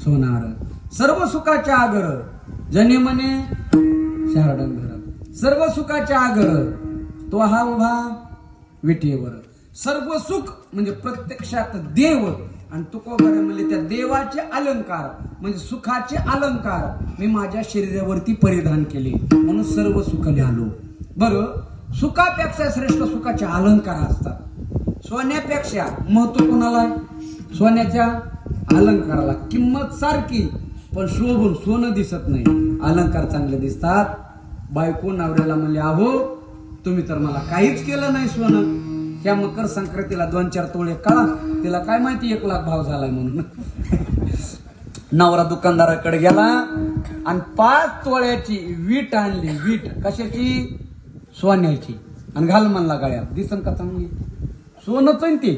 सोनार सर्व सुखाच्या आगर जने मने शारडंगर सर्व सुखाच्या आगर तो हा उभा विटेवर सर्व सुख म्हणजे प्रत्यक्षात देव आणि तुकोबरे म्हणजे त्या देवाचे अलंकार म्हणजे सुखाचे अलंकार मी माझ्या शरीरावरती परिधान केले म्हणून सर्व सुख आलो. बरं सुखापेक्षा श्रेष्ठ सुखाचे अलंकार असतात. सोन्यापेक्षा महत्व कोणाला? सोन्याच्या अलंकाराला. किंमत सारखी पण शोभून सोनं दिसत नाही, अलंकार चांगले दिसतात. बायको नवऱ्याला म्हणले अहो तुम्ही तर मला काहीच केलं नाही सोनं. त्या मकर संक्रांतीला 2-4 तोळे काढा, तिला काय माहिती 1 लाख भाव झालाय म्हणून. नवरा दुकानदाराकडे गेला आणि 5 तोळ्याची वीट आणली. वीट कशाची? सोन्याची. आणि घाल म्हणला गळ्यात. दिसन का चांगली? सोनंच आहे ते,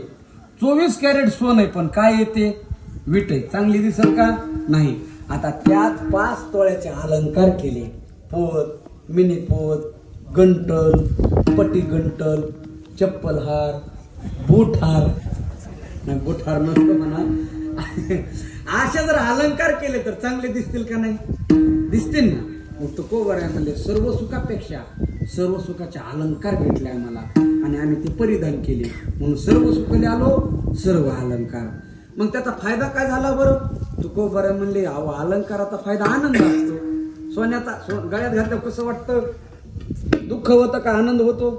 24 कॅरेट सोन आहे. पण काय येते? वीट आहे. चांगली दिसल का? नाही. आता त्यात 5 तोळ्याचे अलंकार केले. पोत, मिनी पोत, गंटल, पटी गंटल, चप्पल हार, बूट हार. नाही बूट हार नसतो म्हणा. अशा जर अलंकार केले तर चांगले दिसतील का? नाही दिसतील ना. मग तो कोबऱ्या म्हणले सर्व सुखापेक्षा सर्व सुखाचे अलंकार भेटले आम्हाला आणि आम्ही ते परिधान केले म्हणून सर्व सुखाने आलो सर्व अलंकार. मग त्याचा फायदा काय झाला बरं? तू कोबऱ्या म्हणले अहो अलंकाराचा फायदा आनंद असतो. सोन्याचा गळ्यात घातल्यावर कसं वाटतं? दुःख होतं का आनंद होतो?